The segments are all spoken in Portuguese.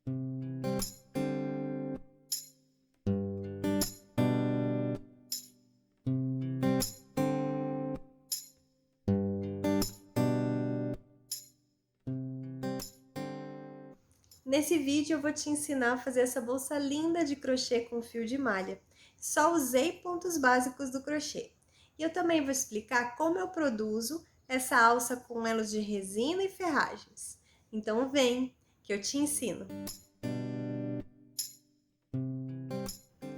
Nesse vídeo eu vou te ensinar a fazer essa bolsa linda de crochê com fio de malha. Só usei pontos básicos do crochê. E eu também vou explicar como eu produzo essa alça com elos de resina e ferragens. Então vem, que eu te ensino!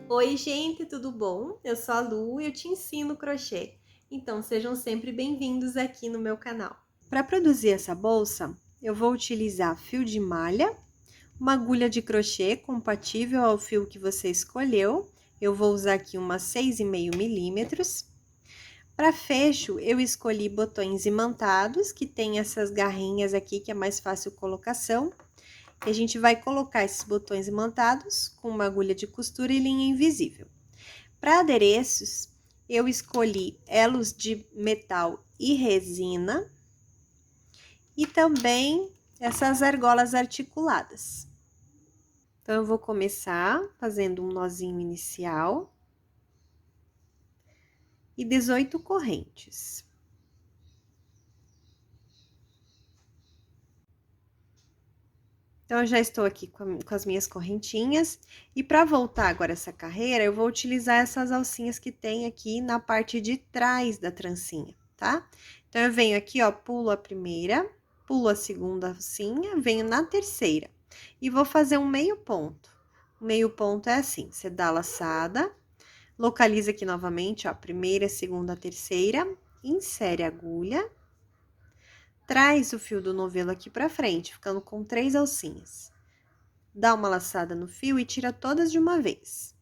Oi gente, tudo bom? Eu sou a Lu e eu te ensino crochê. Então sejam sempre bem-vindos aqui no meu canal. Para produzir essa bolsa, eu vou utilizar fio de malha, uma agulha de crochê compatível ao fio que você escolheu. Eu vou usar aqui umas 6,5 milímetros. Para fecho, eu escolhi botões imantados, que tem essas garrinhas aqui, que é mais fácil colocação. E a gente vai colocar esses botões imantados com uma agulha de costura e linha invisível. Para adereços, eu escolhi elos de metal e resina. E também essas argolas articuladas. Então, eu vou começar fazendo um nozinho inicial e 18 correntes. Então, eu já estou aqui com as minhas correntinhas. E para voltar agora essa carreira, eu vou utilizar essas alcinhas que tem aqui na parte de trás da trancinha, tá? Então, eu venho aqui, ó, pulo a primeira, pulo a segunda alcinha, venho na terceira. E vou fazer um meio ponto. O meio ponto é assim, você dá a laçada, localiza aqui novamente, ó, primeira, segunda, terceira, insere a agulha, traz o fio do novelo aqui pra frente, ficando com 3 alcinhas. Dá uma laçada no fio e tira todas de uma vez.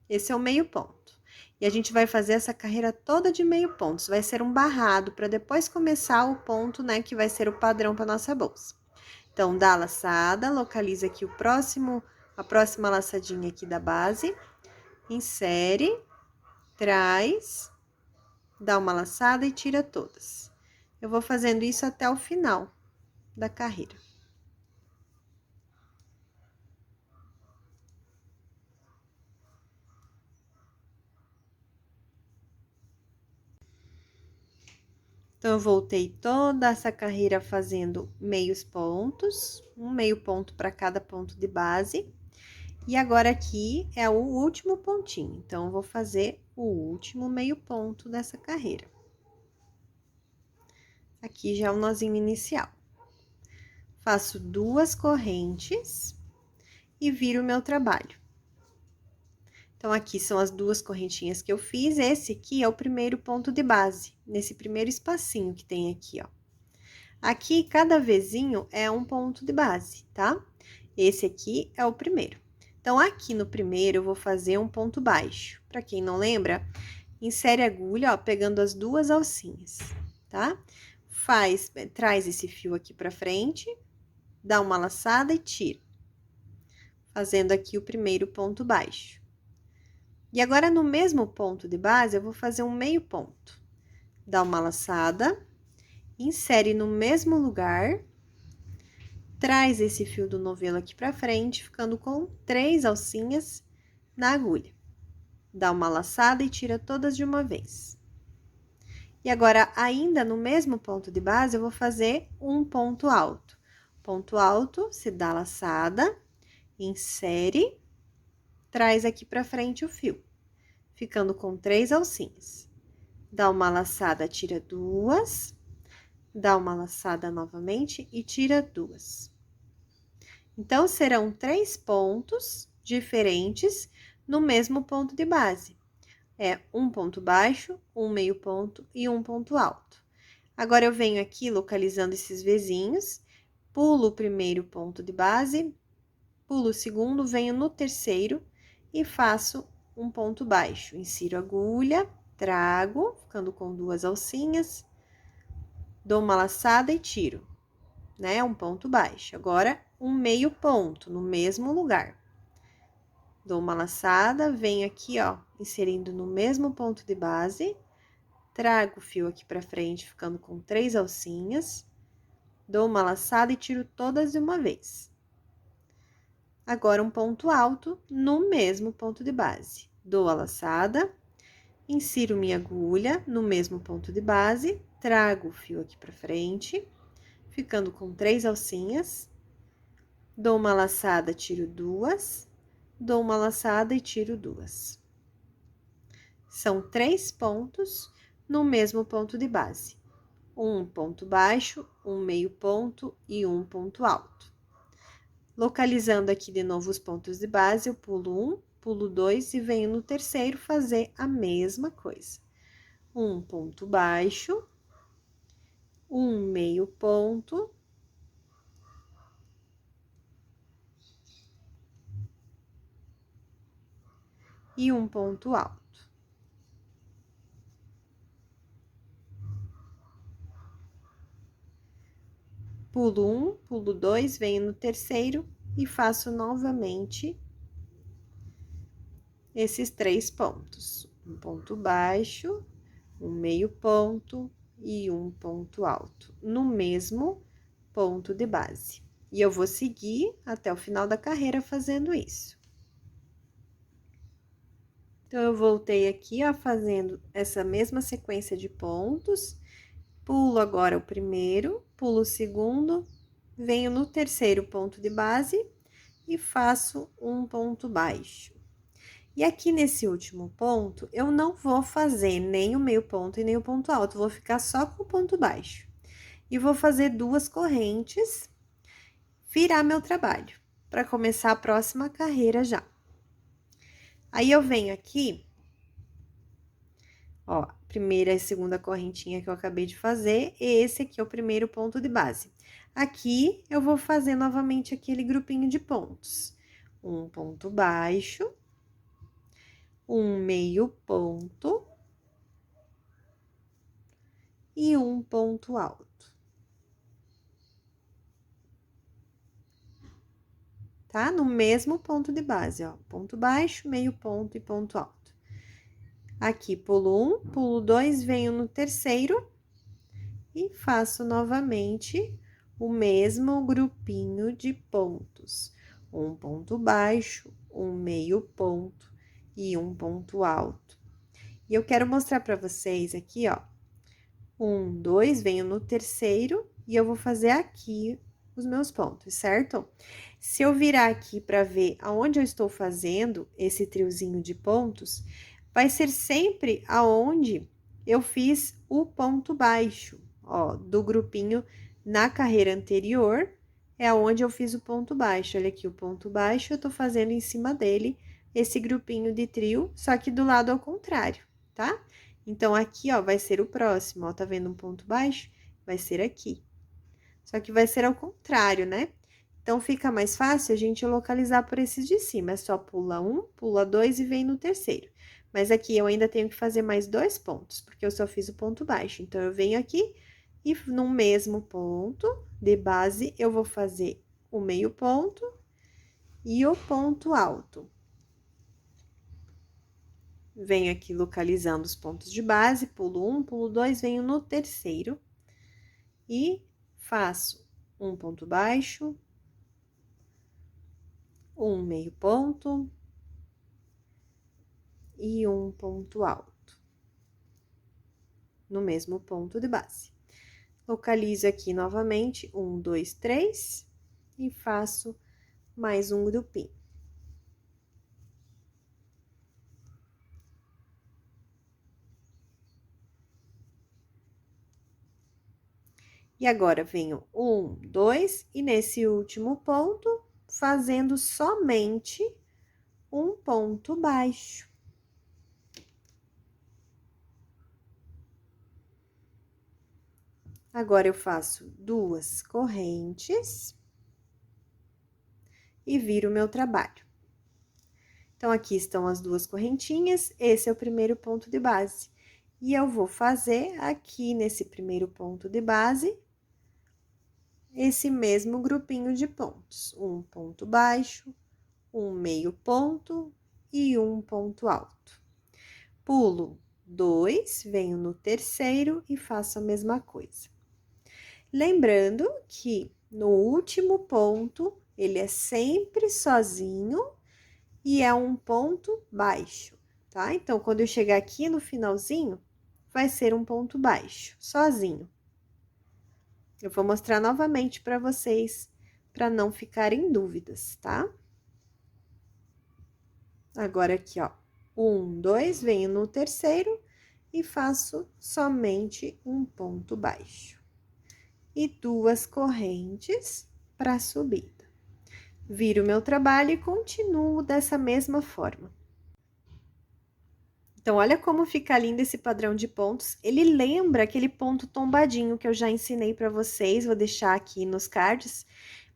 Esse é o meio ponto. E a gente vai fazer essa carreira toda de meio ponto. Isso vai ser um barrado para depois começar o ponto, né, que vai ser o padrão para nossa bolsa. Então, dá a laçada, localiza aqui a próxima laçadinha aqui da base, insere, traz, dá uma laçada e tira todas. Eu vou fazendo isso até o final da carreira. Então, eu voltei toda essa carreira fazendo meios pontos, um meio ponto para cada ponto de base. E agora aqui é o último pontinho, então, eu vou fazer o último meio ponto dessa carreira. Aqui já é o nozinho inicial. Faço 2 correntes e viro o meu trabalho. Então, aqui são as 2 correntinhas que eu fiz, esse aqui é o primeiro ponto de base, nesse primeiro espacinho que tem aqui, ó. Aqui, cada vezinho é um ponto de base, tá? Esse aqui é o primeiro. Então, aqui no primeiro, eu vou fazer um ponto baixo. Pra quem não lembra, insere a agulha, ó, pegando as 2 alcinhas, tá? Traz esse fio aqui pra frente, dá uma laçada e tira. Fazendo aqui o primeiro ponto baixo. E agora, no mesmo ponto de base, eu vou fazer um meio ponto. Dá uma laçada, insere no mesmo lugar, traz esse fio do novelo aqui pra frente, ficando com 3 alcinhas na agulha. Dá uma laçada e tira todas de uma vez. E agora, ainda no mesmo ponto de base, eu vou fazer um ponto alto. Ponto alto, você dá a laçada, insere, traz aqui pra frente o fio, ficando com 3 alcinhas. Dá uma laçada, tira 2, dá uma laçada novamente e tira 2. Então, serão 3 pontos diferentes no mesmo ponto de base. É um ponto baixo, um meio ponto e um ponto alto. Agora, eu venho aqui localizando esses vezinhos, pulo o primeiro ponto de base, pulo o segundo, venho no terceiro e faço um ponto baixo. Insiro a agulha, trago, ficando com 2 alcinhas, dou uma laçada e tiro, né? Um ponto baixo. Agora, um meio ponto no mesmo lugar. Dou uma laçada, venho aqui, ó, inserindo no mesmo ponto de base, trago o fio aqui pra frente, ficando com 3 alcinhas, dou uma laçada e tiro todas de uma vez. Agora, um ponto alto no mesmo ponto de base. Dou a laçada, insiro minha agulha no mesmo ponto de base, trago o fio aqui pra frente, ficando com 3 alcinhas. Dou uma laçada, tiro 2, dou uma laçada e tiro 2. São 3 pontos no mesmo ponto de base. Um ponto baixo, um meio ponto e um ponto alto. Localizando aqui de novo os pontos de base, eu pulo 1, pulo 2 e venho no terceiro fazer a mesma coisa. Um ponto baixo, um meio ponto e um ponto alto. Pulo 1, pulo 2, venho no terceiro e faço novamente esses 3 pontos. Um ponto baixo, um meio ponto e um ponto alto, no mesmo ponto de base. E eu vou seguir até o final da carreira fazendo isso. Então, eu voltei aqui, ó, fazendo essa mesma sequência de pontos. Pulo agora o primeiro, pulo o segundo, venho no terceiro ponto de base e faço um ponto baixo. E aqui nesse último ponto, eu não vou fazer nem o meio ponto e nem o ponto alto, vou ficar só com o ponto baixo. E vou fazer 2 correntes, virar meu trabalho, para começar a próxima carreira já. Aí, eu venho aqui, ó, primeira e segunda correntinha que eu acabei de fazer, e esse aqui é o primeiro ponto de base. Aqui, eu vou fazer novamente aquele grupinho de pontos. Um ponto baixo, um meio ponto e um ponto alto. Tá? No mesmo ponto de base, ó, ponto baixo, meio ponto e ponto alto. Aqui, pulo 1, pulo 2, venho no terceiro e faço novamente o mesmo grupinho de pontos. Um ponto baixo, um meio ponto e um ponto alto. E eu quero mostrar para vocês aqui, ó, 1, 2, venho no terceiro e eu vou fazer aqui os meus pontos, certo? Se eu virar aqui para ver aonde eu estou fazendo esse triozinho de pontos, vai ser sempre aonde eu fiz o ponto baixo, ó, do grupinho na carreira anterior, é aonde eu fiz o ponto baixo. Olha aqui o ponto baixo, eu tô fazendo em cima dele esse grupinho de trio, só que do lado ao contrário, tá? Então, aqui, ó, vai ser o próximo, ó, tá vendo um ponto baixo? Vai ser aqui. Só que vai ser ao contrário, né? Então, fica mais fácil a gente localizar por esses de cima. É só pula 1, pula 2 e vem no terceiro. Mas aqui eu ainda tenho que fazer mais 2 pontos, porque eu só fiz o ponto baixo. Então, eu venho aqui e no mesmo ponto de base, eu vou fazer o meio ponto e o ponto alto. Venho aqui localizando os pontos de base, pulo 1, pulo 2, venho no terceiro e faço um ponto baixo, um meio ponto e um ponto alto, no mesmo ponto de base. Localizo aqui novamente, 1, 2, 3, e faço mais um grupinho. E agora, venho 1, 2, e nesse último ponto, fazendo somente um ponto baixo. Agora, eu faço 2 correntes e viro o meu trabalho. Então, aqui estão as 2 correntinhas, esse é o primeiro ponto de base. E eu vou fazer aqui nesse primeiro ponto de base, esse mesmo grupinho de pontos. Um ponto baixo, um meio ponto e um ponto alto. Pulo 2, venho no terceiro e faço a mesma coisa. Lembrando que no último ponto, ele é sempre sozinho e é um ponto baixo, tá? Então, quando eu chegar aqui no finalzinho, vai ser um ponto baixo, sozinho. Eu vou mostrar novamente para vocês, para não ficarem dúvidas, tá? Agora, aqui, ó, 1, 2, venho no terceiro e faço somente um ponto baixo. E 2 correntes para subida. Viro o meu trabalho e continuo dessa mesma forma. Então, olha como fica lindo esse padrão de pontos. Ele lembra aquele ponto tombadinho que eu já ensinei para vocês. Vou deixar aqui nos cards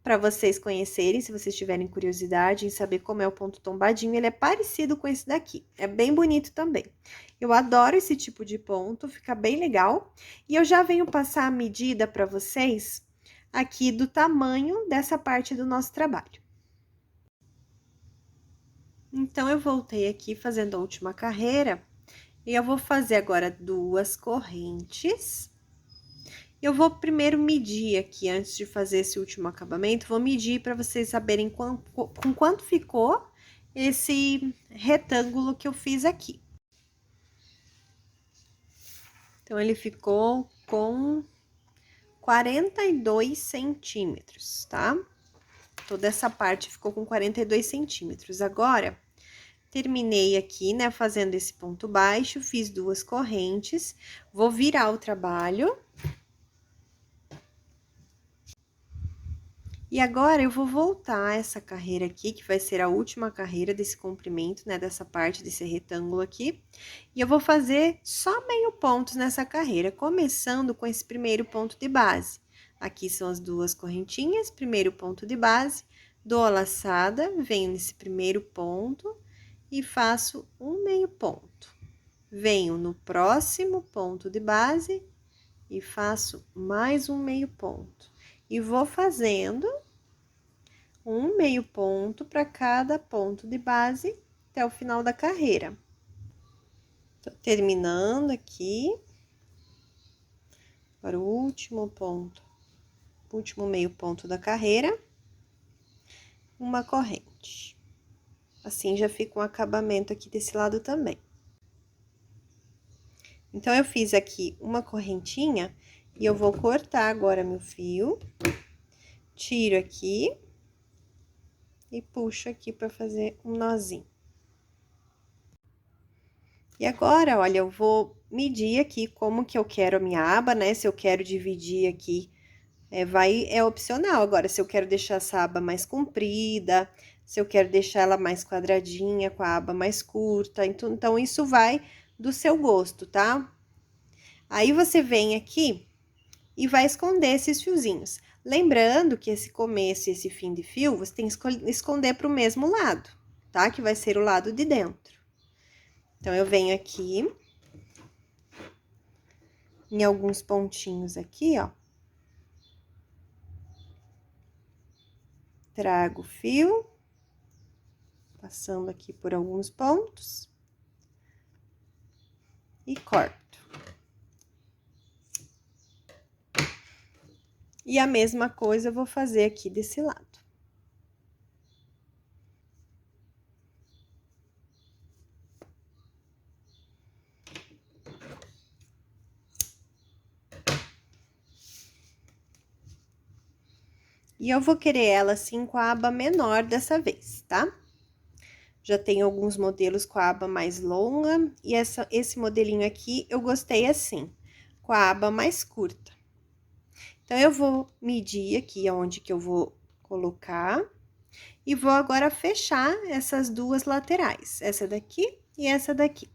para vocês conhecerem, se vocês tiverem curiosidade em saber como é o ponto tombadinho. Ele é parecido com esse daqui. É bem bonito também. Eu adoro esse tipo de ponto, fica bem legal. E eu já venho passar a medida para vocês aqui do tamanho dessa parte do nosso trabalho. Então, eu voltei aqui fazendo a última carreira, e eu vou fazer agora 2 correntes. Eu vou primeiro medir aqui, antes de fazer esse último acabamento, vou medir para vocês saberem com quanto ficou esse retângulo que eu fiz aqui. Então, ele ficou com 42 centímetros, tá? Toda essa parte ficou com 42 centímetros. Agora, terminei aqui, né, fazendo esse ponto baixo, fiz 2 correntes, vou virar o trabalho. E agora, eu vou voltar essa carreira aqui, que vai ser a última carreira desse comprimento, né, dessa parte, desse retângulo aqui. E eu vou fazer só meio pontos nessa carreira, começando com esse primeiro ponto de base. Aqui são as 2 correntinhas, primeiro ponto de base, dou a laçada, venho nesse primeiro ponto e faço um meio ponto. Venho no próximo ponto de base e faço mais um meio ponto. E vou fazendo um meio ponto para cada ponto de base até o final da carreira. Tô terminando aqui. Agora, o último ponto, o último meio ponto da carreira, uma corrente. Assim, já fica um acabamento aqui desse lado também. Então, eu fiz aqui uma correntinha e eu vou cortar agora meu fio, tiro aqui e puxo aqui para fazer um nozinho. E agora, olha, eu vou medir aqui como que eu quero a minha aba, né? Se eu quero dividir aqui, é opcional. Agora, se eu quero deixar essa aba mais comprida, se eu quero deixar ela mais quadradinha, com a aba mais curta, então isso vai do seu gosto, tá? Aí, você vem aqui e vai esconder esses fiozinhos. Lembrando que esse começo e esse fim de fio, você tem que esconder para o mesmo lado, tá? Que vai ser o lado de dentro. Então, eu venho aqui, em alguns pontinhos aqui, ó. Trago o fio, passando aqui por alguns pontos. E corto. E a mesma coisa eu vou fazer aqui desse lado. E eu vou querer ela assim com a aba menor dessa vez, tá? Já tem alguns modelos com a aba mais longa, e esse modelinho aqui eu gostei assim, com a aba mais curta. Então, eu vou medir aqui aonde que eu vou colocar, e vou agora fechar essas 2 laterais, essa daqui e essa daqui.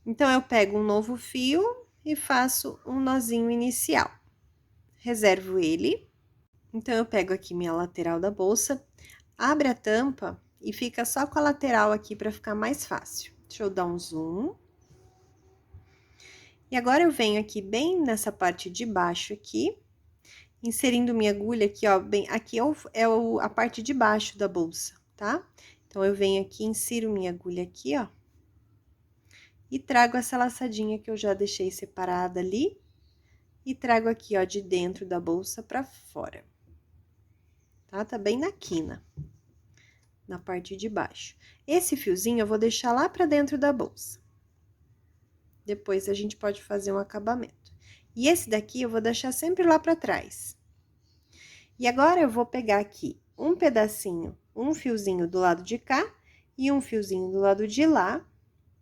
Então, eu pego um novo fio e faço um nozinho inicial. Reservo ele. Então, eu pego aqui minha lateral da bolsa, abre a tampa e fica só com a lateral aqui para ficar mais fácil. Deixa eu dar um zoom. E agora, eu venho aqui bem nessa parte de baixo aqui, inserindo minha agulha aqui, ó, bem, aqui a parte de baixo da bolsa, tá? Então, eu venho aqui, insiro minha agulha aqui, ó, e trago essa laçadinha que eu já deixei separada ali, e trago aqui, ó, de dentro da bolsa pra fora. Tá? Tá bem na quina, na parte de baixo. Esse fiozinho eu vou deixar lá pra dentro da bolsa. Depois a gente pode fazer um acabamento. E esse daqui eu vou deixar sempre lá pra trás. E agora eu vou pegar aqui um pedacinho, um fiozinho do lado de cá e um fiozinho do lado de lá.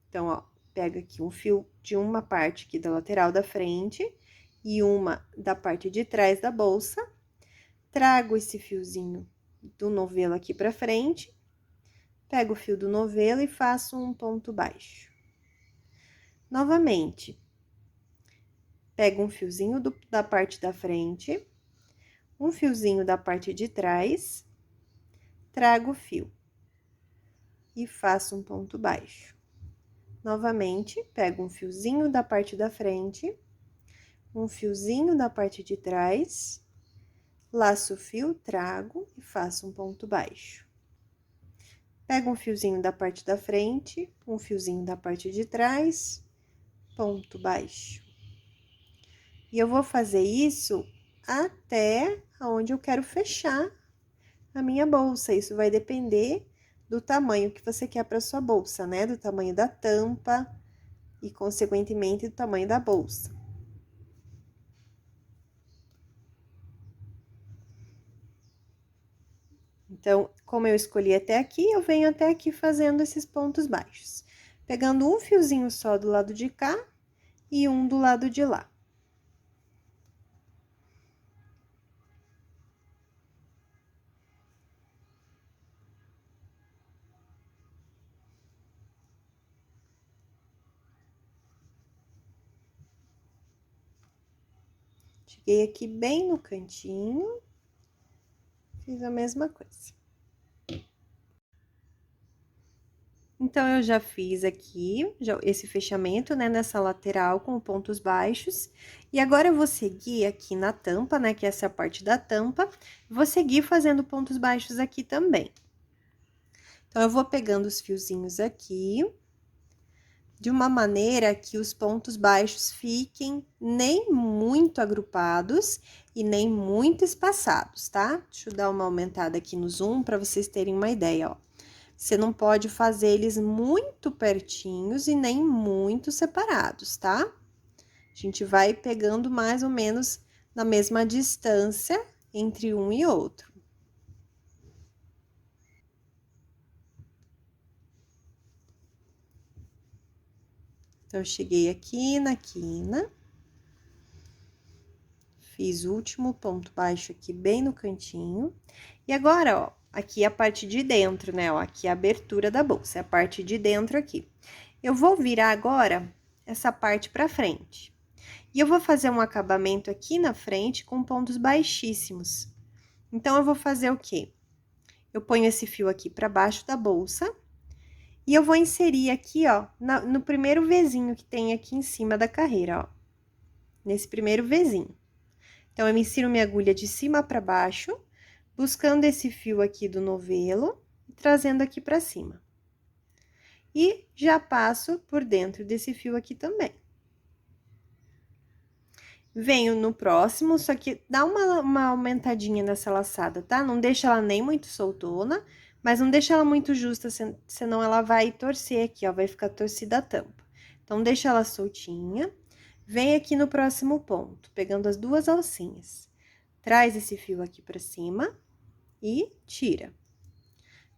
Então, ó, pega aqui um fio de uma parte aqui da lateral da frente e uma da parte de trás da bolsa. Trago esse fiozinho do novelo aqui pra frente, pego o fio do novelo e faço um ponto baixo. Novamente, pego um fiozinho da parte da frente, um fiozinho da parte de trás, trago o fio e faço um ponto baixo. Novamente, pego um fiozinho da parte da frente, um fiozinho da parte de trás, laço o fio, trago e faço um ponto baixo. Pego um fiozinho da parte da frente, um fiozinho da parte de trás, ponto baixo. E eu vou fazer isso até onde eu quero fechar a minha bolsa. Isso vai depender do tamanho que você quer para sua bolsa, né? Do tamanho da tampa e, consequentemente, do tamanho da bolsa. Então, como eu escolhi até aqui, eu venho até aqui fazendo esses pontos baixos. Pegando um fiozinho só do lado de cá e um do lado de lá. Cheguei aqui bem no cantinho, fiz a mesma coisa. Então, eu já fiz aqui esse fechamento, né, nessa lateral com pontos baixos. E agora, eu vou seguir aqui na tampa, né, que essa é a parte da tampa, vou seguir fazendo pontos baixos aqui também. Então, eu vou pegando os fiozinhos aqui, de uma maneira que os pontos baixos fiquem nem muito agrupados e nem muito espaçados, tá? Deixa eu dar uma aumentada aqui no zoom para vocês terem uma ideia, ó. Você não pode fazer eles muito pertinhos e nem muito separados, tá? A gente vai pegando mais ou menos na mesma distância entre um e outro. Então, eu cheguei aqui na quina, fiz o último ponto baixo aqui bem no cantinho. E agora, ó, aqui é a parte de dentro, né? Ó, aqui é a abertura da bolsa, é a parte de dentro aqui. Eu vou virar agora essa parte pra frente. E eu vou fazer um acabamento aqui na frente com pontos baixíssimos. Então, eu vou fazer o quê? Eu ponho esse fio aqui pra baixo da bolsa. E eu vou inserir aqui, ó, no primeiro Vzinho que tem aqui em cima da carreira, ó. Nesse primeiro Vzinho. Então, eu insiro minha agulha de cima pra baixo, buscando esse fio aqui do novelo e trazendo aqui pra cima. E já passo por dentro desse fio aqui também. Venho no próximo, só que dá uma aumentadinha nessa laçada, tá? Não deixa ela nem muito soltona, mas não deixa ela muito justa, senão ela vai torcer aqui, ó, vai ficar torcida a tampa. Então, deixa ela soltinha. Vem aqui no próximo ponto, pegando as duas alcinhas. Traz esse fio aqui pra cima e tira.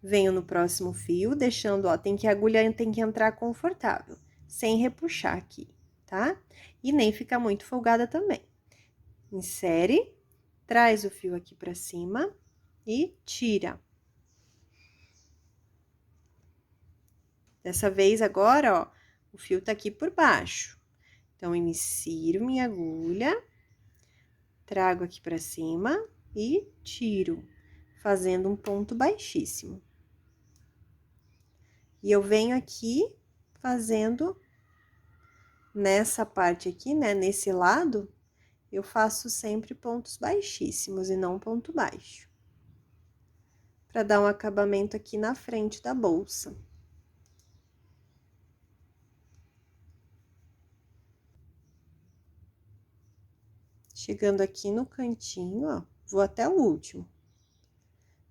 Venho no próximo fio, deixando, ó, a agulha tem que entrar confortável, sem repuxar aqui, tá? E nem ficar muito folgada também. Insere, traz o fio aqui pra cima e tira. Dessa vez, agora, ó, o fio tá aqui por baixo. Então, eu insiro minha agulha, trago aqui pra cima e tiro, fazendo um ponto baixíssimo. E eu venho aqui fazendo nessa parte aqui, né, nesse lado, eu faço sempre pontos baixíssimos e não ponto baixo. Pra dar um acabamento aqui na frente da bolsa. Chegando aqui no cantinho, ó, vou até o último.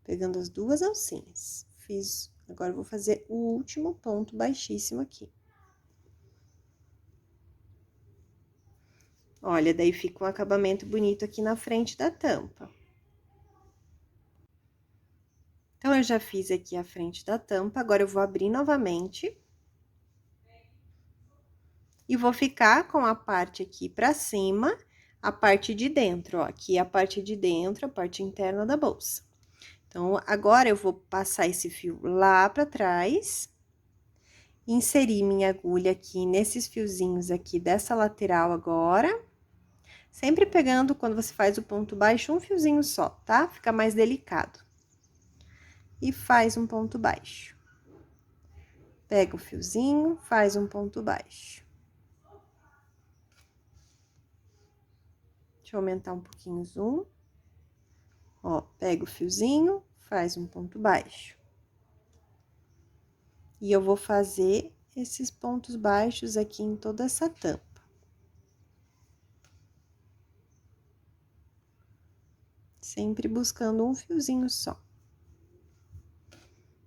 Pegando as duas alcinhas. Fiz, agora eu vou fazer o último ponto baixíssimo aqui. Olha, daí fica um acabamento bonito aqui na frente da tampa. Então, eu já fiz aqui a frente da tampa, agora eu vou abrir novamente. E vou ficar com a parte aqui pra cima, a parte de dentro, ó. Aqui é a parte de dentro, a parte interna da bolsa. Então, agora eu vou passar esse fio lá pra trás. Inserir minha agulha aqui nesses fiozinhos aqui dessa lateral agora. Sempre pegando, quando você faz o ponto baixo, um fiozinho só, tá? Fica mais delicado. E faz um ponto baixo. Pega o fiozinho, faz um ponto baixo. Deixa eu aumentar um pouquinho o zoom. Ó, pega o fiozinho, faz um ponto baixo. E eu vou fazer esses pontos baixos aqui em toda essa tampa. Sempre buscando um fiozinho só.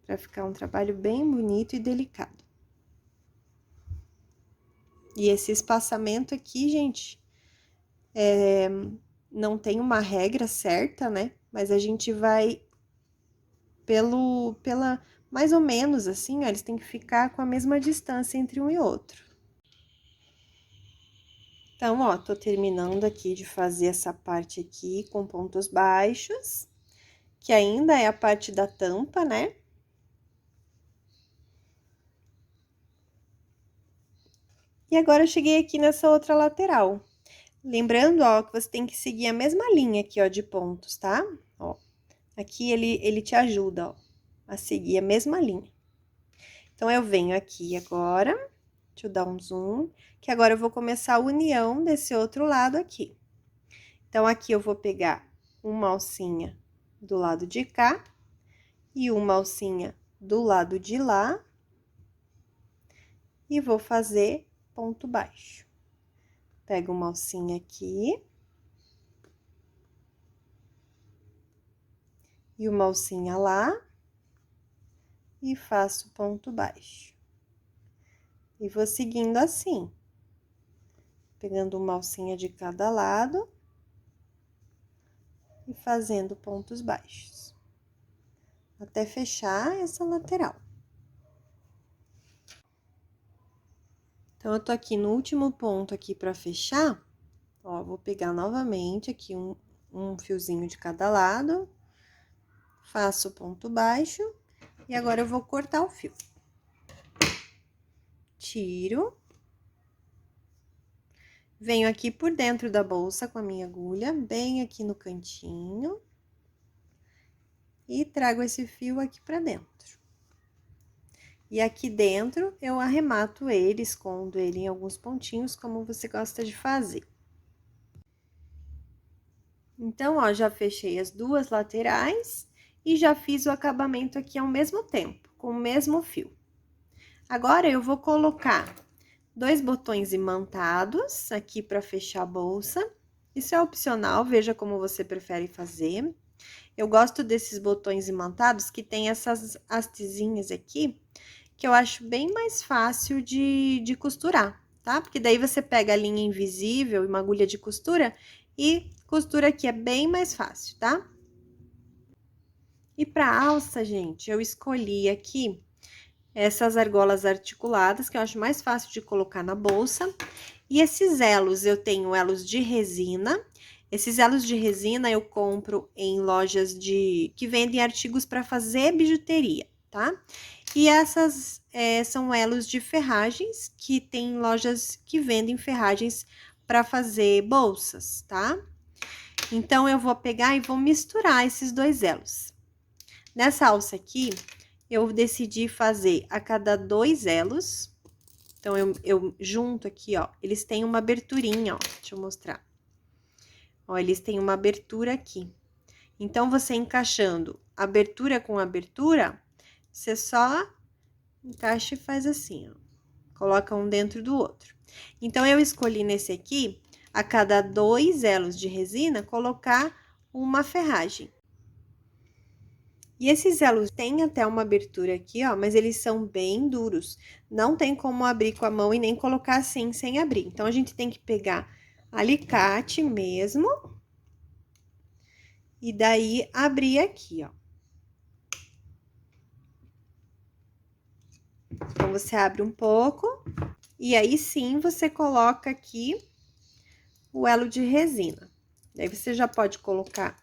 Pra ficar um trabalho bem bonito e delicado. E esse espaçamento aqui, gente, não tem uma regra certa, né? Mas a gente vai mais ou menos assim, ó, eles têm que ficar com a mesma distância entre um e outro. Então, ó, tô terminando aqui de fazer essa parte aqui com pontos baixos, que ainda é a parte da tampa, né? E agora eu cheguei aqui nessa outra lateral. Lembrando, ó, que você tem que seguir a mesma linha aqui, ó, de pontos, tá? Ó, aqui ele te ajuda, ó, a seguir a mesma linha. Então, eu venho aqui agora, deixa eu dar um zoom, que agora eu vou começar a união desse outro lado aqui. Então, aqui eu vou pegar uma alcinha do lado de cá e uma alcinha do lado de lá e vou fazer ponto baixo. Pego uma alcinha aqui e uma alcinha lá e faço ponto baixo. E vou seguindo assim, pegando uma alcinha de cada lado e fazendo pontos baixos, até fechar essa lateral. Então, eu tô aqui no último ponto aqui pra fechar, ó, vou pegar novamente aqui um fiozinho de cada lado, faço ponto baixo, e agora eu vou cortar o fio. Tiro. Venho aqui por dentro da bolsa com a minha agulha, bem aqui no cantinho. E trago esse fio aqui pra dentro. E aqui dentro, eu arremato ele, escondo ele em alguns pontinhos, como você gosta de fazer. Então, ó, já fechei as duas laterais e já fiz o acabamento aqui ao mesmo tempo, com o mesmo fio. Agora, eu vou colocar 2 botões imantados aqui para fechar a bolsa. Isso é opcional, veja como você prefere fazer. Eu gosto desses botões imantados que tem essas hastezinhas aqui, que eu acho bem mais fácil de costurar, tá? Porque daí você pega a linha invisível e uma agulha de costura e costura aqui, é bem mais fácil, tá? E pra alça, gente, eu escolhi aqui essas argolas articuladas, que eu acho mais fácil de colocar na bolsa. E esses elos, eu tenho elos de resina. Esses elos de resina eu compro em lojas que vendem artigos para fazer bijuteria, tá? E essas são elos de ferragens, que tem lojas que vendem ferragens para fazer bolsas, tá? Então, eu vou pegar e vou misturar esses 2 elos. Nessa alça aqui, eu decidi fazer a cada 2 elos. Então, eu junto aqui, ó, eles têm uma aberturinha, ó, deixa eu mostrar. Ó, eles têm uma abertura aqui. Então, você encaixando abertura com abertura, você só encaixa e faz assim, ó. Coloca um dentro do outro. Então, eu escolhi nesse aqui a cada 2 elos de resina, colocar uma ferragem. E esses elos têm até uma abertura aqui, ó, mas eles são bem duros. Não tem como abrir com a mão e nem colocar assim sem abrir. Então, a gente tem que pegar alicate mesmo. E daí, abrir aqui, ó. Então, você abre um pouco. E aí, sim, você coloca aqui o elo de resina. Daí, você já pode colocar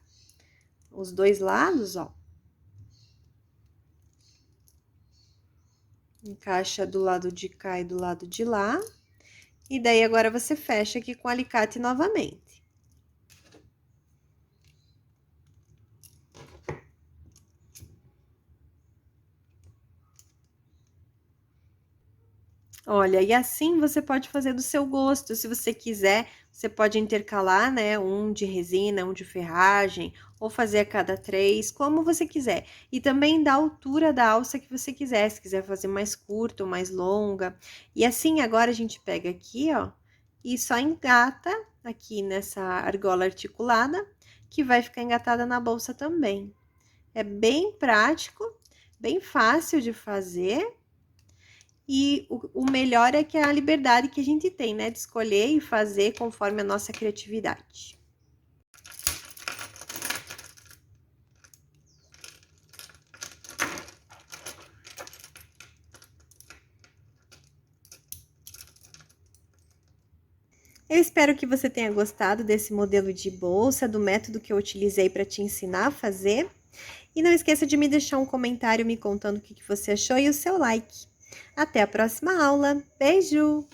os dois lados, ó. Encaixa do lado de cá e do lado de lá. E daí, agora, você fecha aqui com o alicate novamente. Olha, e assim você pode fazer do seu gosto. Se você quiser, você pode intercalar, né? Um de resina, um de ferragem, ou fazer a cada 3, como você quiser. E também da altura da alça que você quiser, se quiser fazer mais curta ou mais longa. E assim, agora a gente pega aqui, ó, e só engata aqui nessa argola articulada, que vai ficar engatada na bolsa também. É bem prático, bem fácil de fazer. E o melhor é que é a liberdade que a gente tem, né? De escolher e fazer conforme a nossa criatividade. Eu espero que você tenha gostado desse modelo de bolsa, do método que eu utilizei para te ensinar a fazer. E não esqueça de me deixar um comentário me contando o que você achou e o seu like. Até a próxima aula. Beijo!